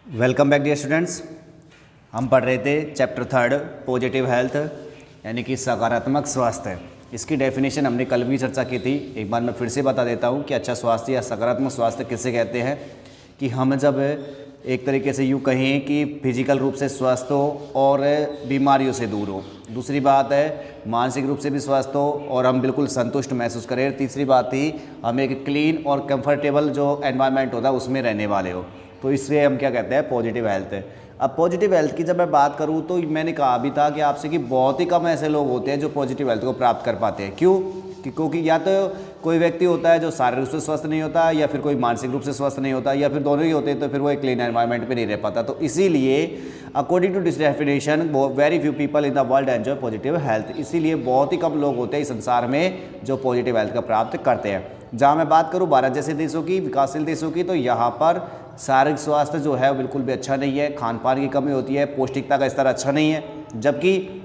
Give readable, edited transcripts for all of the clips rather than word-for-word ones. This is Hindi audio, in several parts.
Welcome back dear students. हम पढ़ रहे थे चैप्टर 3 पॉजिटिव हेल्थ यानी कि सकारात्मक स्वास्थ्य। इसकी डेफिनेशन हमने कल भी चर्चा की थी। एक बार मैं फिर से बता देता हूँ कि अच्छा स्वास्थ्य या सकारात्मक स्वास्थ्य किसे कहते हैं। कि हम जब एक तरीके से यूँ कहें कि फिजिकल रूप से स्वस्थ हो और बीमारियों से दूर हो। दूसरी बात है मानसिक रूप से भी स्वस्थ हो और हम बिल्कुल संतुष्ट महसूस करें। तीसरी बात ही हम एक क्लीन और कंफर्टेबल जो एनवायरनमेंट होता है उसमें रहने वाले हो। तो इसलिए हम क्या कहते हैं पॉजिटिव हेल्थ है। अब पॉजिटिव हेल्थ की जब मैं बात करूं तो मैंने कहा भी था कि आपसे कि बहुत ही कम ऐसे लोग होते हैं जो पॉजिटिव हेल्थ को प्राप्त कर पाते हैं। क्यों? क्योंकि या तो कोई व्यक्ति होता है जो शारीरिक रूप से स्वस्थ नहीं होता या फिर कोई मानसिक रूप से स्वस्थ नहीं होता या फिर दोनों ही होते हैं, तो फिर वो एक क्लीन एनवायरनमेंट पे नहीं रह पाता। तो इसीलिए according to this definition very few people in the world enjoy positive health. इसीलिए बहुत ही कम लोग होते हैं इस संसार में जो पॉजिटिव हेल्थ का प्राप्त करते हैं। जहाँ मैं बात करूँ भारत जैसे देशों की, विकासशील देशों की, तो यहाँ पर शारीरिक स्वास्थ्य जो है बिल्कुल भी अच्छा नहीं है। खान पान की कमी होती है, पौष्टिकता का स्तर अच्छा नहीं है। जबकि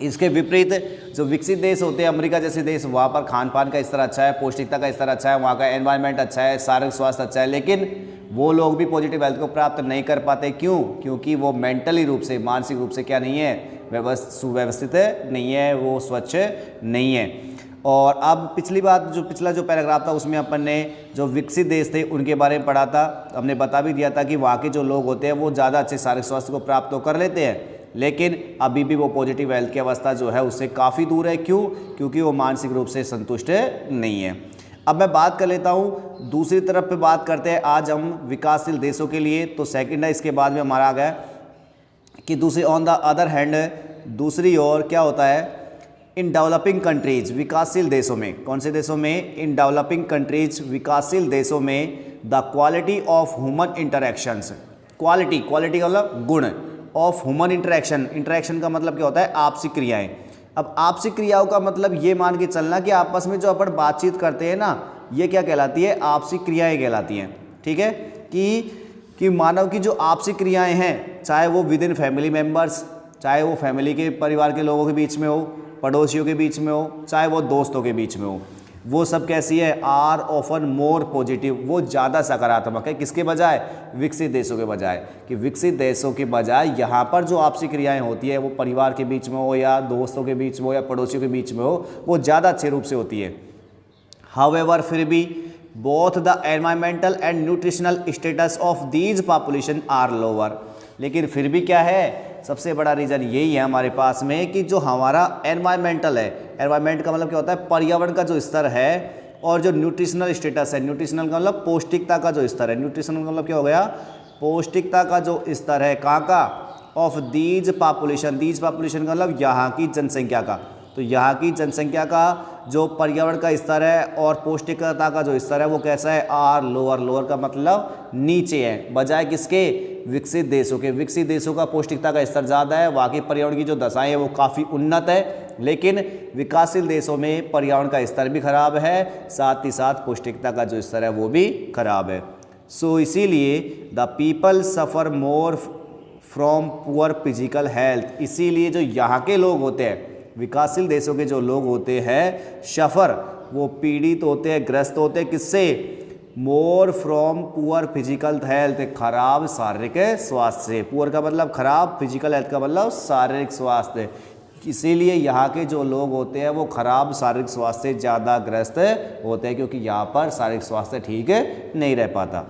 इसके विपरीत जो विकसित देश होते हैं, अमेरिका जैसे देश, वहाँ पर खान पान का स्तर अच्छा है, पौष्टिकता का स्तर अच्छा है, वहाँ का एनवायरनमेंट अच्छा है, शारीरिक स्वास्थ्य अच्छा है। लेकिन वो लोग भी पॉजिटिव हेल्थ को प्राप्त नहीं कर पाते। क्यों? क्योंकि वो मेंटली रूप से, मानसिक रूप से क्या नहीं है, सुव्यवस्थित नहीं है, वो स्वच्छ नहीं है। और अब पिछला जो पैराग्राफ था उसमें अपन ने जो विकसित देश थे उनके बारे में पढ़ा था। हमने बता भी दिया था कि वहाँ के जो लोग होते हैं वो ज़्यादा अच्छे शारीरिक स्वास्थ्य को प्राप्त तो कर लेते हैं, लेकिन अभी भी वो पॉजिटिव हेल्थ की अवस्था जो है उससे काफ़ी दूर है। क्यों? क्योंकि वो मानसिक रूप से संतुष्ट नहीं है। अब मैं बात कर लेता हूँ दूसरी तरफ पे बात करते हैं आज हम विकासशील देशों के लिए। तो सेकंड है, इसके बाद में हमारा आ गया कि दूसरी ऑन द अदर हैंड, दूसरी ओर क्या होता है इन डेवलपिंग कंट्रीज, विकासशील देशों में। कौन से देशों में? इन डेवलपिंग कंट्रीज, विकासशील देशों में the quality of human interactions. Quality का मतलब गुण, ऑफ ह्यूमन इंटरेक्शन का मतलब क्या होता है? आपसी क्रियाएं। अब आपसी क्रियाओं का मतलब ये मान के चलना कि आपस में जो अपन बातचीत करते हैं ना, ये क्या कहलाती है? आपसी क्रियाएं कहलाती हैं। ठीक है कि मानव की जो आपसी क्रियाएं हैं, चाहे वो विद इन फैमिली मेम्बर्स, चाहे वो फैमिली के परिवार के लोगों के बीच में हो, पड़ोसियों के बीच में हो, चाहे वो दोस्तों के बीच में हो, वो सब कैसी है? आर ऑफन मोर पॉजिटिव, वो ज़्यादा सकारात्मक है। किसके बजाय? विकसित देशों के बजाय। कि विकसित देशों के बजाय यहाँ पर जो आपसी क्रियाएं होती है वो परिवार के बीच में हो या दोस्तों के बीच में हो या पड़ोसियों के बीच में हो, वो ज़्यादा अच्छे रूप से होती है। हाउएवर, फिर भी both the environmental and nutritional status of these population are lower. लेकिन फिर भी क्या है? सबसे बड़ा रीज़न यही है हमारे पास में कि जो हमारा एनवायरमेंटल है, एनवायरमेंट का मतलब क्या होता है? पर्यावरण का जो स्तर है, और जो न्यूट्रिशनल स्टेटस है, न्यूट्रिशनल का मतलब पौष्टिकता का जो स्तर है। न्यूट्रिशनल का मतलब क्या हो गया? पौष्टिकता का जो स्तर है, कहाँ का? ऑफ दीज पॉपुलेशन का मतलब यहाँ की जनसंख्या का। तो यहाँ की जनसंख्या का जो पर्यावरण का स्तर है और पौष्टिकता का जो स्तर है वो कैसा है? Are lower. लोअर का मतलब नीचे है, बजाय किसके? विकसित देशों के। विकसित देशों का पौष्टिकता का स्तर ज़्यादा है, वहाँ के पर्यावरण की जो दशाएं है वो काफ़ी उन्नत है। लेकिन विकासशील देशों में पर्यावरण का स्तर भी खराब है, साथ ही साथ पौष्टिकता का जो स्तर है वो भी खराब है। सो इसीलिए the people suffer more from poor physical health. इसीलिए जो यहाँ के लोग होते हैं, विकासशील देशों के जो लोग होते हैं, सफ़र, वो पीड़ित होते हैं, ग्रस्त होते हैं। किससे? More from poor physical health, खराब शारीरिक स्वास्थ्य से। पुअर का मतलब खराब, फिजिकल हेल्थ का मतलब शारीरिक स्वास्थ्य। इसीलिए यहाँ के जो लोग होते हैं वो खराब शारीरिक स्वास्थ्य से ज़्यादा ग्रस्त होते हैं, क्योंकि यहाँ पर शारीरिक स्वास्थ्य ठीक नहीं रह पाता।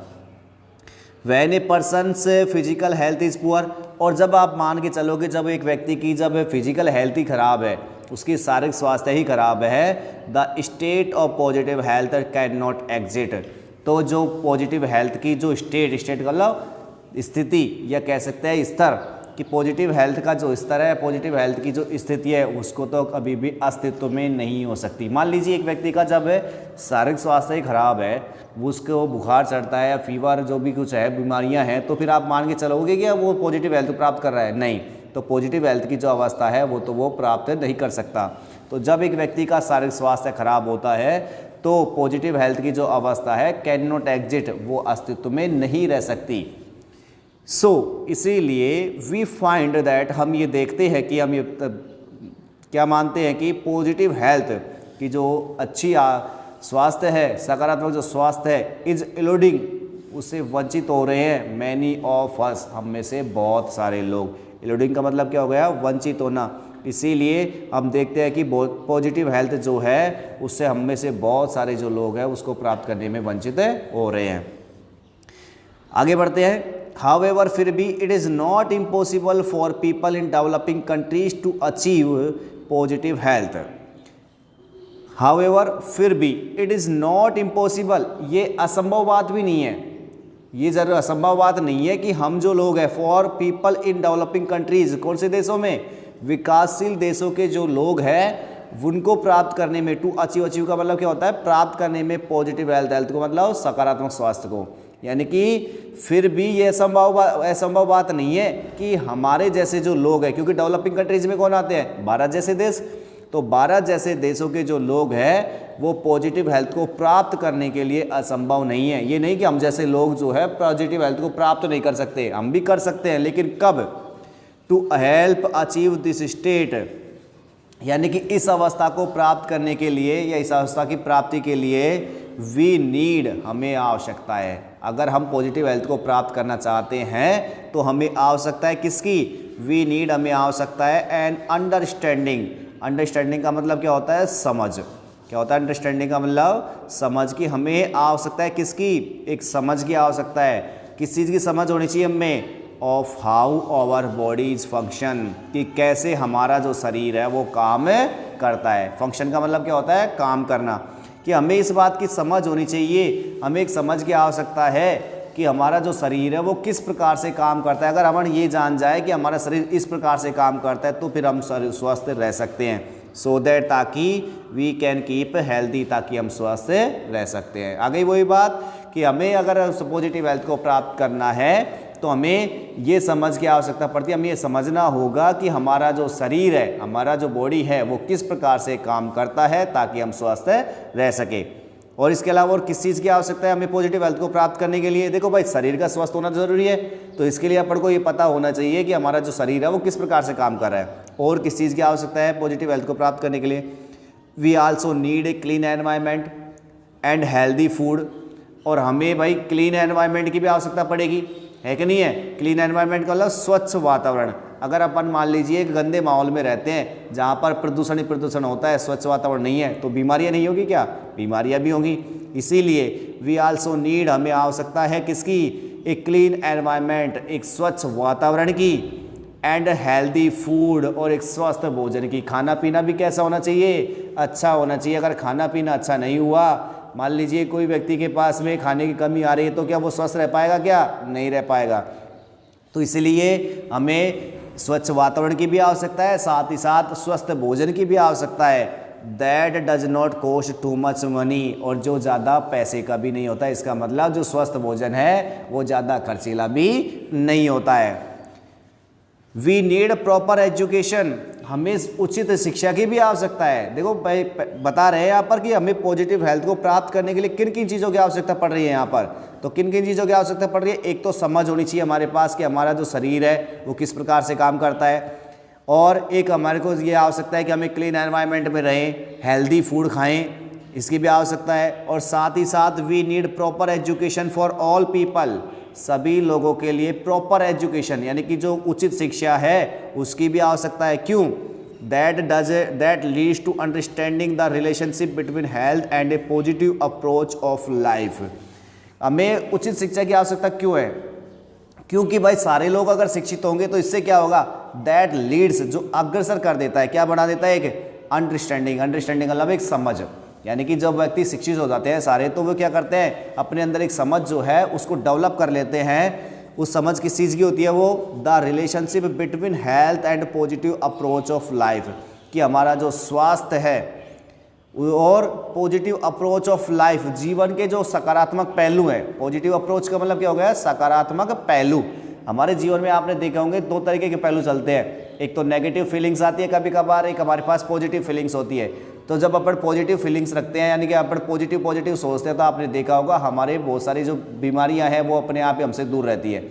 When a persons physical health is poor, और जब आप मान के चलोगे जब एक व्यक्ति की जब फिजिकल हेल्थ ही खराब है, उसकी शारीरिक स्वास्थ्य ही खराब है, the state of positive health can not exit. तो जो पॉजिटिव हेल्थ की जो स्टेट का मतलब स्थिति, या कह सकते हैं स्तर, कि पॉजिटिव हेल्थ का जो स्तर है, पॉजिटिव हेल्थ की जो स्थिति है, उसको तो कभी भी अस्तित्व में नहीं हो सकती। मान लीजिए एक व्यक्ति का जब शारीरिक स्वास्थ्य ही खराब है, उसको बुखार चढ़ता है या फीवर, जो भी कुछ है, बीमारियां हैं, तो फिर आप मान के चलोगे कि वो पॉजिटिव हेल्थ प्राप्त कर रहा है? नहीं। तो पॉजिटिव हेल्थ की जो अवस्था है वो प्राप्त नहीं कर सकता। तो जब एक व्यक्ति का शारीरिक स्वास्थ्य खराब होता है तो पॉजिटिव हेल्थ की जो अवस्था है कैन नॉट एग्जिट, वो अस्तित्व में नहीं रह सकती। इसीलिए वी फाइंड दैट, हम ये देखते हैं कि हम ये क्या मानते हैं कि पॉजिटिव हेल्थ की जो अच्छी स्वास्थ्य है, सकारात्मक जो स्वास्थ्य है, इज इलोडिंग उससे वंचित हो रहे हैं। मैनी ऑफ अस, हम में से बहुत सारे लोग। इलूडिंग का मतलब क्या हो गया? वंचित होना। इसीलिए हम देखते हैं कि पॉजिटिव हेल्थ जो है उससे हम में से बहुत सारे जो लोग हैं उसको प्राप्त करने में वंचित हो रहे हैं। आगे बढ़ते हैं। हाउएवर, फिर भी, it is not impossible for people in developing countries to achieve positive health. However, फिर भी, इट इज़ नॉट इम्पॉसिबल, ये असंभव बात भी नहीं है, ये जरूर असंभव बात नहीं है कि हम जो लोग हैं, for people in developing countries, कौन से देशों में? विकासशील देशों के जो लोग हैं उनको प्राप्त करने में, टू अचीव का मतलब क्या होता है? प्राप्त करने में पॉजिटिव हेल्थ, हेल्थ को मतलब सकारात्मक स्वास्थ्य को। यानी कि फिर भी ये असंभव बात नहीं है कि हमारे जैसे जो लोग हैं, क्योंकि डेवलपिंग कंट्रीज में कौन आते हैं? भारत जैसे देश। तो भारत जैसे देशों के जो लोग हैं वो पॉजिटिव हेल्थ को प्राप्त करने के लिए असंभव नहीं है। ये नहीं कि हम जैसे लोग जो है पॉजिटिव हेल्थ को प्राप्त नहीं कर सकते, हम भी कर सकते हैं, लेकिन कब? To help achieve this state, यानी कि इस अवस्था को प्राप्त करने के लिए या इस अवस्था की प्राप्ति के लिए वी नीड, हमें आवश्यकता है। अगर हम पॉजिटिव हेल्थ को प्राप्त करना चाहते हैं तो हमें आवश्यकता है किसकी? वी नीड, हमें आवश्यकता है एन अंडरस्टैंडिंग। अंडरस्टैंडिंग का मतलब क्या होता है? समझ। क्या होता है अंडरस्टैंडिंग का मतलब? समझ की। हमें आवश्यकता है किसकी? एक समझ की आवश्यकता है। किस चीज़ की समझ होनी चाहिए हमें? Of how our bodies function, कि कैसे हमारा जो शरीर है वो काम करता है। फंक्शन का मतलब क्या होता है? काम करना। कि हमें इस बात की समझ होनी चाहिए, हमें एक समझ की आवश्यकता है कि हमारा जो शरीर है वो किस प्रकार से काम करता है। अगर हम ये जान जाए कि हमारा शरीर इस प्रकार से काम करता है तो फिर हम स्वस्थ रह सकते हैं। सो दैट, ताकि वी कैन कीप हेल्दी, ताकि हम स्वस्थ रह सकते हैं। आ गई वही बात कि हमें अगर पॉजिटिव हेल्थ को प्राप्त करना है तो हमें ये समझ की आवश्यकता पड़ती है। हमें ये समझना होगा कि हमारा जो शरीर है, हमारा जो बॉडी है वो किस प्रकार से काम करता है ताकि हम स्वस्थ रह सके। और इसके अलावा और किस चीज़ की आवश्यकता है हमें पॉजिटिव हेल्थ को प्राप्त करने के लिए? देखो भाई, शरीर का स्वस्थ होना जरूरी है, तो इसके लिए अपन को ये पता होना चाहिए कि हमारा जो शरीर है वो किस प्रकार से काम कर रहा है। और किस चीज़ की आवश्यकता है पॉजिटिव हेल्थ को प्राप्त करने के लिए? We also need a clean environment and healthy food. और हमें भाई क्लीन एनवायरनमेंट की भी आवश्यकता पड़ेगी, है कि नहीं है? क्लीन एनवायरनमेंट का मतलब स्वच्छ वातावरण। अगर अपन मान लीजिए एक गंदे माहौल में रहते हैं जहाँ पर प्रदूषण ही प्रदूषण होता है, स्वच्छ वातावरण नहीं है, तो बीमारियाँ नहीं होगी क्या? बीमारियाँ भी होंगी। इसीलिए वी आल्सो नीड, हमें आवश्यकता है किसकी? एक क्लीन एनवायरनमेंट, एक स्वच्छ वातावरण की, एंड हेल्दी फूड, और एक स्वस्थ भोजन की। खाना पीना भी कैसा होना चाहिए? अच्छा होना चाहिए। अगर खाना पीना अच्छा नहीं हुआ, मान लीजिए कोई व्यक्ति के पास में खाने की कमी आ रही है, तो क्या वो स्वस्थ रह पाएगा? क्या नहीं रह पाएगा। तो इसलिए हमें स्वच्छ वातावरण की भी आवश्यकता है, साथ ही साथ स्वस्थ भोजन की भी आवश्यकता है। That does not cost too much money, और जो ज़्यादा पैसे का भी नहीं होता। इसका मतलब जो स्वस्थ भोजन है वो ज़्यादा खर्चीला भी नहीं होता है। वी नीड प्रॉपर एजुकेशन, हमें उचित शिक्षा की भी आवश्यकता है। देखो भाई, बता रहे हैं यहाँ पर कि हमें पॉजिटिव हेल्थ को प्राप्त करने के लिए किन किन चीज़ों की आवश्यकता पड़ रही है यहाँ पर। तो किन किन चीज़ों की आवश्यकता पड़ रही है? एक तो समझ होनी चाहिए हमारे पास कि हमारा जो शरीर है वो किस प्रकार से काम करता है, और एक हमारे को ये आवश्यकता है कि हमें क्लीन एनवायरनमेंट में रहें, हेल्दी फूड खाएँ, इसकी भी आवश्यकता है। और साथ ही साथ we need proper education for all people, सभी लोगों के लिए प्रॉपर एजुकेशन, यानी कि जो उचित शिक्षा है उसकी भी आवश्यकता है। क्यों? That leads to understanding the relationship between health and a positive approach of life. हमें उचित शिक्षा की आवश्यकता क्यों है? क्योंकि भाई सारे लोग अगर शिक्षित होंगे तो इससे क्या होगा? दैट लीड्स, जो अग्रसर कर देता है, क्या बना देता है? एक अंडरस्टैंडिंग। अंडरस्टैंडिंग मतलब एक समझ, यानी कि जब व्यक्ति शिक्षित हो जाते हैं सारे, तो वो क्या करते हैं? अपने अंदर एक समझ जो है उसको डेवलप कर लेते हैं। उस समझ किस चीज़ की होती है? वो the relationship between health and positive approach of life, कि हमारा जो स्वास्थ्य है और पॉजिटिव अप्रोच ऑफ लाइफ, जीवन के जो सकारात्मक पहलू हैं। पॉजिटिव अप्रोच का मतलब क्या हो गया? सकारात्मक पहलू। हमारे जीवन में आपने देखा होंगे दो तरीके के पहलू चलते हैं, एक तो नेगेटिव फीलिंग्स आती है कभी कभार, एक हमारे पास पॉजिटिव फीलिंग्स होती है। तो जब अपन पॉजिटिव फीलिंग्स रखते हैं, यानी कि अपन पॉजिटिव सोचते हैं, तो आपने देखा होगा हमारे बहुत सारी जो बीमारियां हैं वो अपने आप ही हमसे दूर रहती है।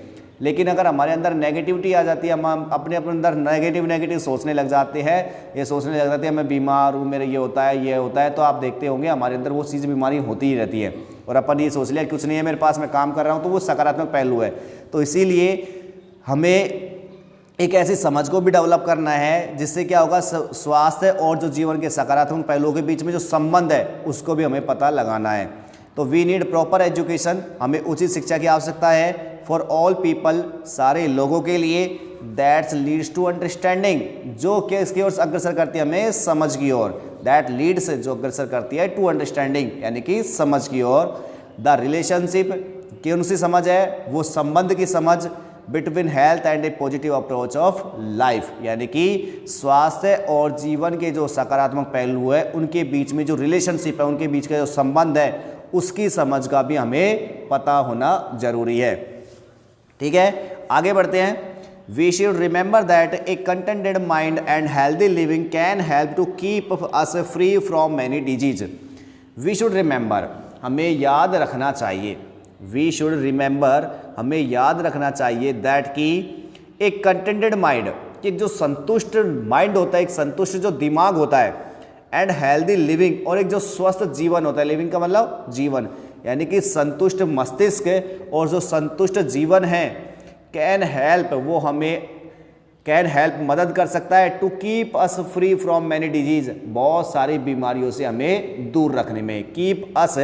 लेकिन अगर हमारे अंदर नेगेटिविटी आ जाती है, हम अपने अंदर नेगेटिव सोचने लग जाते हैं, ये सोचने लग जाते हैं मैं बीमार हूँ, मेरे ये होता है, तो आप देखते होंगे हमारे अंदर वो चीज़ बीमारी होती ही रहती है। और अपन ये सोच लिया कुछ नहीं है मेरे पास, मैं काम कर रहा हूँ, तो वो सकारात्मक पहलू है। तो इसीलिए हमें एक ऐसी समझ को भी डेवलप करना है जिससे क्या होगा, स्वास्थ्य और जो जीवन के सकारात्मक पहलुओं के बीच में जो संबंध है उसको भी हमें पता लगाना है। तो वी नीड प्रॉपर एजुकेशन, हमें उचित शिक्षा की आवश्यकता है फॉर ऑल पीपल, सारे लोगों के लिए, दैट्स लीड्स टू अंडरस्टैंडिंग, जो कि इसकी ओर अग्रसर करती है हमें समझ की ओर, दैट लीड्स जो अग्रसर करती है टू अंडरस्टैंडिंग यानी कि समझ की ओर, द रिलेशनशिप कौन सी समझ है, वो संबंध की समझ, between health and a positive approach of life, यानी कि स्वास्थ्य और जीवन के जो सकारात्मक पहलू है उनके बीच में जो रिलेशनशिप है, उनके बीच का जो संबंध है उसकी समझ का भी हमें पता होना जरूरी है। ठीक है, आगे बढ़ते हैं। We should remember that a contented mind and healthy living can help to keep us free from many disease. We should remember, हमें याद रखना चाहिए, वी शुड रिमेंबर, हमें याद रखना चाहिए दैट कि एक कंटेंटेड माइंड, कि जो संतुष्ट माइंड होता है, एक संतुष्ट जो दिमाग होता है, एंड हेल्दी लिविंग, और एक जो स्वस्थ जीवन होता है, लिविंग का मतलब जीवन, यानी कि संतुष्ट मस्तिष्क और जो संतुष्ट जीवन है, कैन हेल्प, वो हमें कैन हेल्प मदद कर सकता है to keep us free from many disease, बहुत सारी बीमारियों से हमें दूर रखने में। कीप अस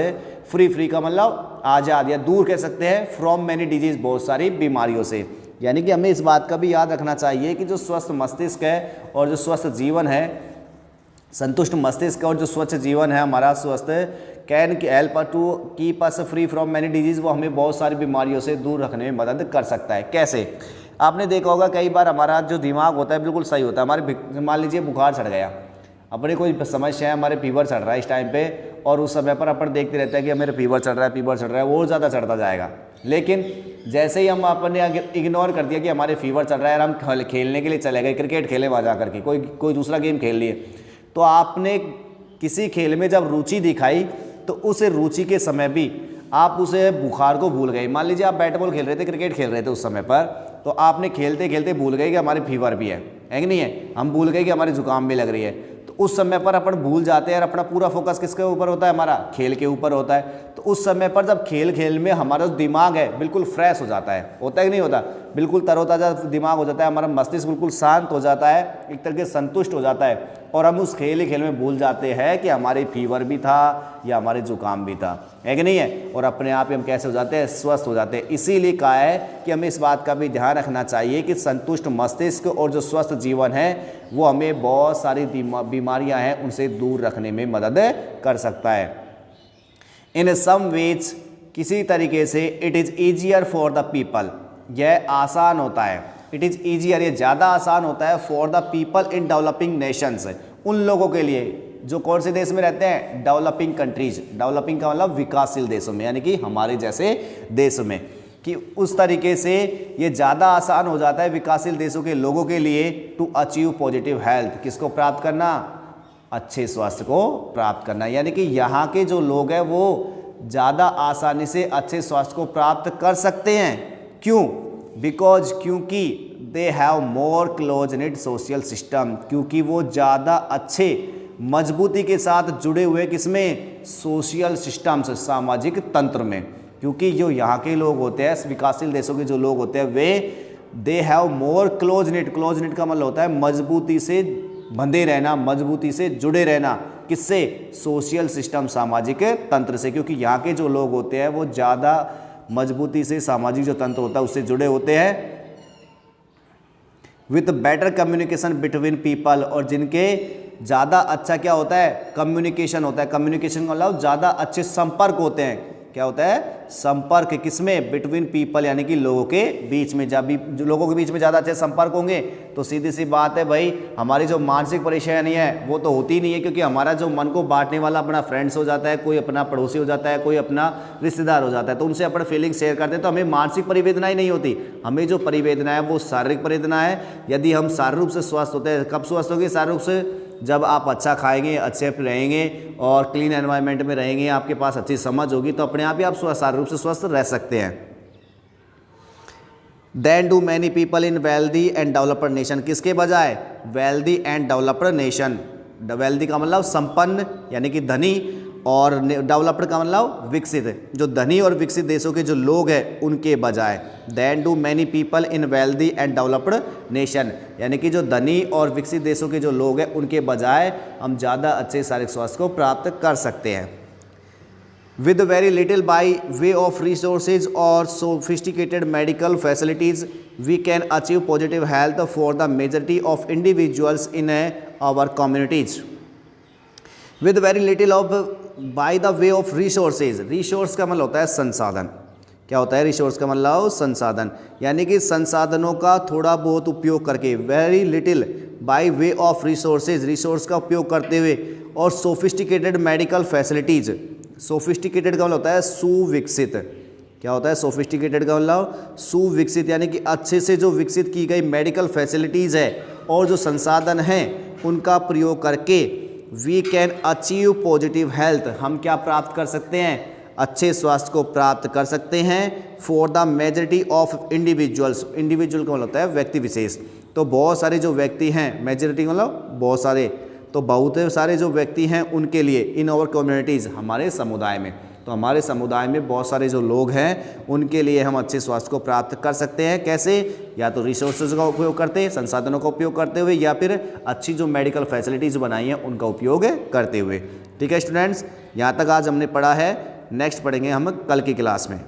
फ्री, फ्री का मतलब आज़ाद या दूर कह सकते हैं, फ्रॉम मैनी डिजीज बहुत सारी बीमारियों से, यानी कि हमें इस बात का भी याद रखना चाहिए कि जो स्वस्थ मस्तिष्क है और जो स्वस्थ जीवन है, संतुष्ट मस्तिष्क और जो स्वच्छ जीवन है हमारा स्वस्थ, can help to keep us free from many disease, वो हमें बहुत सारी बीमारियों से दूर रखने में मदद कर सकता है। कैसे? आपने देखा होगा कई बार हमारा जो दिमाग होता है बिल्कुल सही होता है, हमारे मान लीजिए बुखार चढ़ गया, अपने कोई समस्या है, हमारे फीवर चढ़ रहा है इस टाइम पे, और उस समय पर अपन देखते रहते हैं कि मेरे फीवर चढ़ रहा है, फीवर चढ़ रहा है, वो ज़्यादा चढ़ता जाएगा। लेकिन जैसे ही हम अपने इग्नोर कर दिया कि हमारे फीवर चढ़ रहा है, और हम खेलने के लिए चले गए, क्रिकेट खेले वहाँ जा करके, कोई दूसरा गेम खेल लिए, तो आपने किसी खेल में जब रुचि दिखाई तो उस रुचि के समय भी आप उसे बुखार को भूल गए। मान लीजिए आप बैट बॉल खेल रहे थे, क्रिकेट खेल रहे थे उस समय पर, तो आपने खेलते खेलते भूल गए कि हमारे फीवर भी है कि नहीं है, हम भूल गए कि हमारी जुकाम भी लग रही है। तो उस समय पर अपन भूल जाते हैं और अपना पूरा फोकस किसके ऊपर होता है, हमारा खेल के ऊपर होता है। तो उस समय पर जब खेल में हमारा जो दिमाग है बिल्कुल फ्रेश हो जाता है, होता है कि नहीं होता, बिल्कुल तरोताज़ा दिमाग हो जाता है, हमारा मस्तिष्क बिल्कुल शांत हो जाता है, एक तरह से संतुष्ट हो जाता है, और हम उस खेल में भूल जाते हैं कि हमारे फीवर भी था या हमारे जुकाम भी था, है कि नहीं है, और अपने आप ही हम कैसे हो जाते हैं, स्वस्थ हो जाते हैं। इसीलिए कहा है कि हमें इस बात का भी ध्यान रखना चाहिए कि संतुष्ट मस्तिष्क और जो स्वस्थ जीवन है वो हमें बहुत सारी बीमारियां हैं उनसे दूर रखने में मदद कर सकता है। इन सम वेज, किसी तरीके से, it is easier for the people, यह आसान होता है, इट इज़ ईजियर, ये ज़्यादा आसान होता है, for the people in developing Nations, उन लोगों के लिए जो कौन से देश में रहते हैं, डेवलपिंग कंट्रीज, डेवलपिंग का मतलब विकासशील देशों में, यानी कि हमारे जैसे देश में, कि उस तरीके से ये ज़्यादा आसान हो जाता है विकासशील देशों के लोगों के लिए टू अचीव पॉजिटिव हेल्थ, किसको प्राप्त करना, अच्छे स्वास्थ्य को प्राप्त करना, यानी कि यहाँ के जो लोग हैं वो ज़्यादा आसानी से अच्छे स्वास्थ्य को प्राप्त कर सकते हैं। क्यों? बिकॉज, क्योंकि they have more close knit social system, क्योंकि वो ज़्यादा अच्छे मजबूती के साथ जुड़े हुए किसमें, सोशल सिस्टम्स, सामाजिक तंत्र में, क्योंकि जो यहाँ के लोग होते हैं, विकासशील देशों के जो लोग होते हैं, वे they have more close knit, close knit का मतलब होता है मजबूती से बंधे रहना, मजबूती से जुड़े रहना, किससे, सोशल सिस्टम, सामाजिक तंत्र से, क्योंकि यहाँ के जो लोग होते हैं वो ज़्यादा मजबूती से सामाजिक जो तंत्र होता है उससे जुड़े होते हैं, with better communication between people, और जिनके ज़्यादा अच्छा क्या होता है, कम्युनिकेशन होता है, कम्युनिकेशन का मतलब ज़्यादा अच्छे संपर्क होते हैं, क्या होता है, संपर्क, किसमें, बिटवीन पीपल, यानी कि लोगों के बीच में, जब भी लोगों के बीच में ज़्यादा अच्छे संपर्क होंगे तो सीधी सी बात है भाई, हमारी जो मानसिक परेशानी है वो तो होती नहीं है, क्योंकि हमारा जो मन को बांटने वाला अपना फ्रेंड्स हो जाता है, कोई अपना पड़ोसी हो जाता है, कोई अपना रिश्तेदार हो जाता है, तो उनसे अपना फीलिंग शेयर करते हैं, तो हमें मानसिक परिवेदना ही नहीं होती, हमें जो परिवेदना है वो शारीरिक परिवेदना है। यदि हम शारीरिक रूप से स्वस्थ होते हैं, कब स्वस्थ होंगे, शारीरिक रूप से जब आप अच्छा खाएंगे, अच्छे रहेंगे और क्लीन एनवायरनमेंट में रहेंगे, आपके पास अच्छी समझ होगी, तो अपने आप ही आप शारीरिक रूप से स्वस्थ रह सकते हैं। Then do many people in wealthy and developed nation, किसके बजाय, wealthy and developed nation, wealthy का मतलब संपन्न यानी कि धनी, और डेवलप्ड का मतलब विकसित, जो धनी और विकसित देशों के जो लोग हैं उनके बजाय, then do many people in wealthy and developed nation, यानी कि जो धनी और विकसित देशों के जो लोग हैं उनके बजाय हम ज़्यादा अच्छे शारीरिक स्वास्थ्य को प्राप्त कर सकते हैं। With very little by way of resources और sophisticated medical facilities we can achieve positive health for the majority of individuals in our communities. With very little of by the way of resources, resource का मतलब होता है संसाधन। क्या होता है रिसोर्स का मतलब? संसाधन, यानी कि संसाधनों का थोड़ा बहुत उपयोग करके, very little by way of resources, resource का उपयोग करते हुए, और सोफिस्टिकेटेड मेडिकल फैसिलिटीज़, सोफिस्टिकेटेड का मतलब होता है सुविकसित। क्या होता है सोफिस्टिकेटेड का मतलब? सुविकसित, यानी कि अच्छे से जो विकसित की गई मेडिकल फैसिलिटीज़ है और जो संसाधन हैं उनका प्रयोग करके we can achieve positive health, हम क्या प्राप्त कर सकते हैं? अच्छे स्वास्थ्य को प्राप्त कर सकते हैं for the majority of individuals, individual का मतलब होता है व्यक्ति विशेष। तो बहुत सारे जो व्यक्ति हैं, मेजॉरिटी मतलब बहुत सारे, तो बहुत सारे जो व्यक्ति हैं उनके लिए, इन आवर कम्युनिटीज़, हमारे समुदाय में, तो हमारे समुदाय में बहुत सारे जो लोग हैं उनके लिए हम अच्छे स्वास्थ्य को प्राप्त कर सकते हैं। कैसे? या तो रिसोर्सेज का उपयोग करते, संसाधनों का उपयोग करते हुए, या फिर अच्छी जो मेडिकल फैसिलिटीज़ बनाई हैं उनका उपयोग करते हुए। ठीक है स्टूडेंट्स, यहाँ तक आज हमने पढ़ा है, नेक्स्ट पढ़ेंगे हम कल की क्लास में।